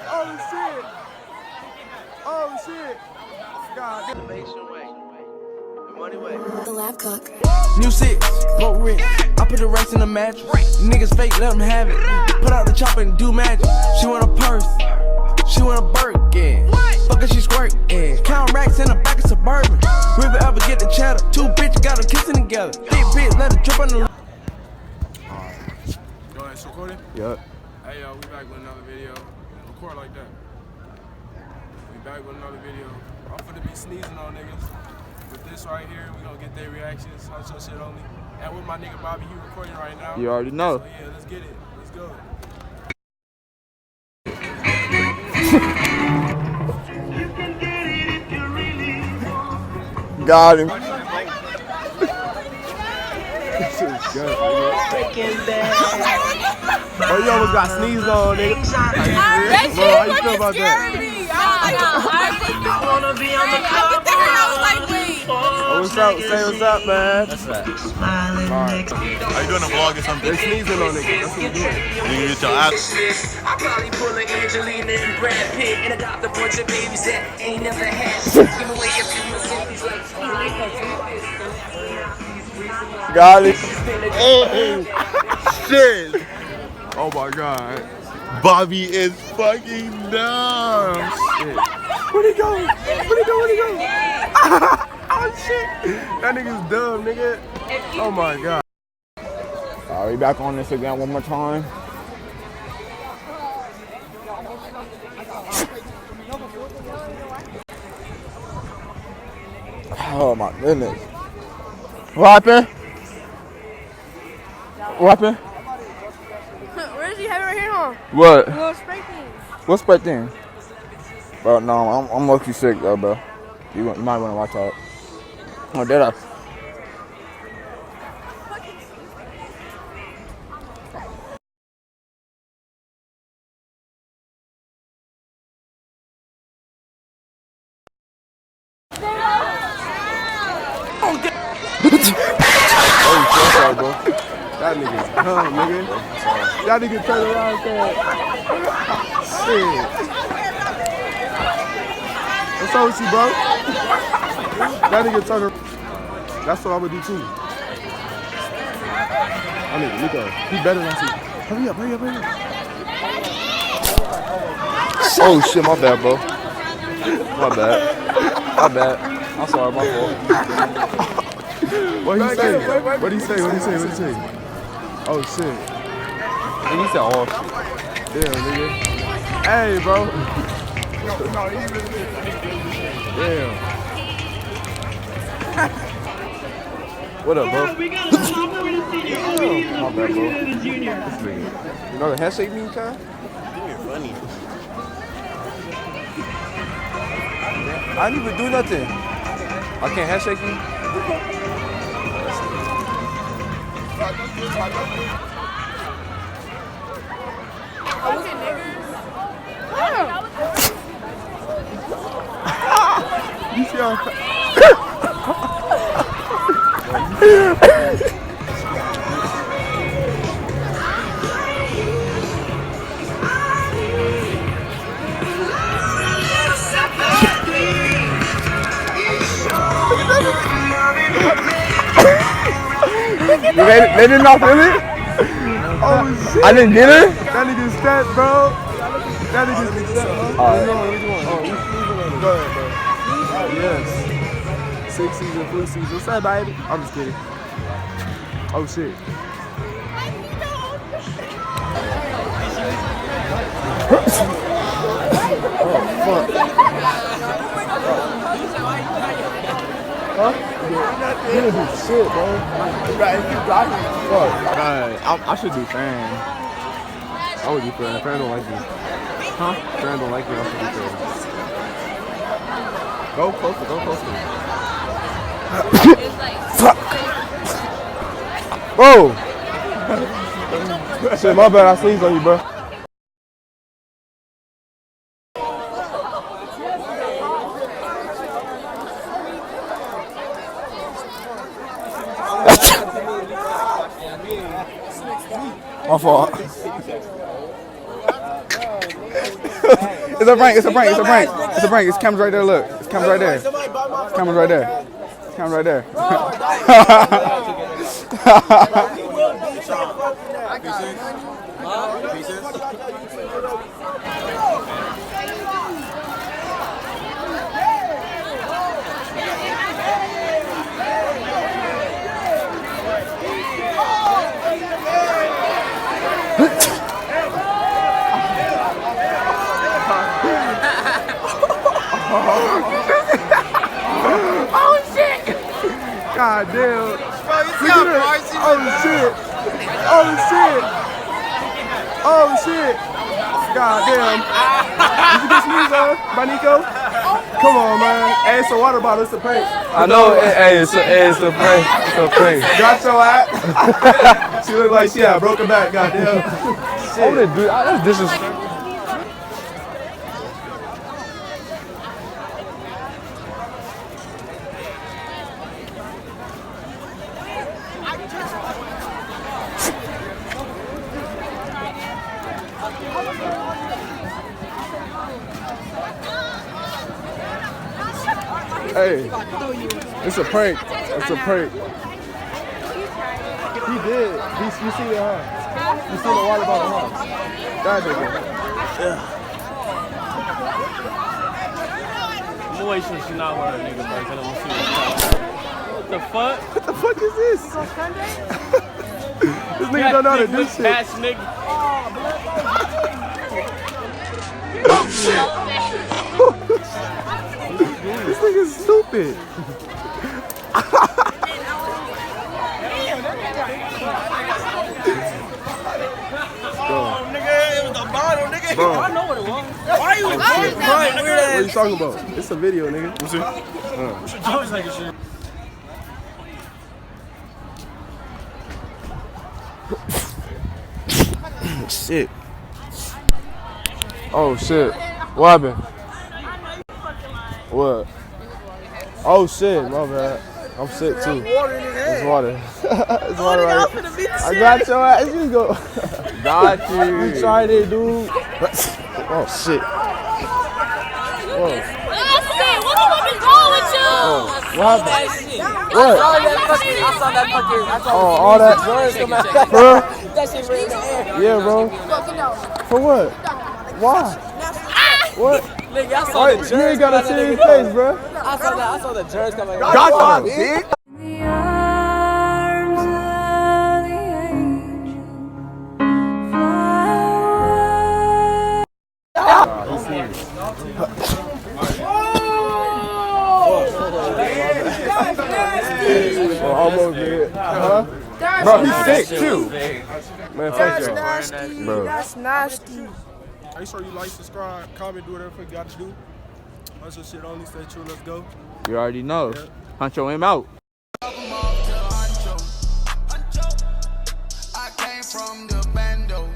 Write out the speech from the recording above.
Oh shit! Oh shit! God. Innovation way. The money way. The Lab Cook. New six, broke rent. I put the racks in the mattress. Niggas fake, let them have it. Put out the chopper and do magic. She want a purse. She want a Birkin. Fuck her, she squirtin'. Count racks in the back of Suburban. River ever get the cheddar. Two bitches got them kissing together. Big bitch, let it drip on the. Go ahead, it's recording? Yup. Hey yo, we back with another video. Record like that. We back with another video. I'm finna be sneezing on niggas. With this right here, we gonna get their reactions. Hunt your shit only. And with my nigga Bobby, he recording right now. You already know. So yeah, let's get it. Let's go. Got him. This is good, nigga. Oh, you almost got sneezed on, nigga. That shit How you feel about that? Oh, what's up? Say what's up, man. That's right. Alright. Are you doing a vlog or something? They sneezing on niggas. That's what we doing. You can get your ass. I probably pull an Angelina and Brad Pitt and adopt a bunch of babies that ain't never had. Give away a few Mercedes like Got it. Shit! Oh my god. Bobby is fucking dumb. Shit. Where'd he go? Where'd he go? Where'd he go? Oh shit. That nigga's dumb, nigga. Oh my god. Alright, we back on this again one more time. Oh my goodness. What happened? What happened? Where is he having right here, huh? What? Little spray thing. What's that thing? Bro, no, I'm low-key sick though, bro. You might want to watch out. Oh, did I? Oh, sorry, bro. That nigga's dumb, nigga. That nigga turned around and said, shit. What's up with you, bro? That nigga turned around. That's what I'm gonna do too. I nigga, Nico, he better than us. Hurry up, hurry up, hurry up. Oh shit, my bad, bro. My bad. My bad. I'm sorry, my fault. What he say? What he say? What he say? What he say? Oh shit. And he said, oh shit. Yeah, nigga. Hey, bro. Damn. What up, bro? My bad, bro. You know the handshake me, Kyle? You're funny. I didn't even do nothing. I can't handshake you? You see how They did not feel it? oh shit. I didn't get it? That nigga's stat, bro. That nigga's stat, bro. Alright. Oh, we sneezing on it. Go ahead, bro. Yes. 6 season, flu season. What's up, baby? I'm just kidding. Oh shit. Oh fuck. Huh? You didn't do shit, bro. Fuck. I should do fan. I would do fan. Fan don't like me. Huh? Fan don't like me. I should do fan. Go closer. Go closer. Fuck. Whoa. Shit, my bad. I sneezed on you, bro. My fault. It's a prank. It's a prank. It's a prank. It's a prank. It's cameras right there. Look. It's cameras right there. It's cameras right there. It's cameras right there. Oh shit! God damn! Look at this. Oh shit! Oh shit! Oh shit! God damn! Did you get sneezed on by Nico? Come on, man. Hey, it's a water bottle. It's a prank. I know. Hey, it's a prank. It's a prank. Got your ass. She look like she had broken back. Goddamn. Shit. That's disrespectful. Hey, it's a prank. It's a prank. He did. You see that, huh? You see the water bottle, huh? That nigga. I'm gonna wait till she's not with her nigga first, and I'm gonna see what the fuck. What the fuck is this? This nigga don't know how to do shit. Ass nigga. This nigga's stupid. Bro. I know what it was. What are you talking about? It's a video, nigga. I was like, shit. Shit. Oh shit. What happened? What? Oh shit, my bad. I'm sick too. It's water. It's water right here. I got your ass. You go. Got you. You tried it, dude. Oh shit. Whoa. What is wrong with you? What happened? What? Oh, all that. Bro. Yeah, bro. For what? Why? What? Nigga, I saw Why? the You germs ain't got a coming out serious of face, bro. I saw the germs coming out. Got you, bitch. Oh, almost did. Huh? Bro, he's sick too. Man, fuck y'all. Bro. That's nasty. Make sure you like, subscribe, comment, do whatever you got to do. That's your shit only. Stay true. Let's go. You already know. Huncho him out.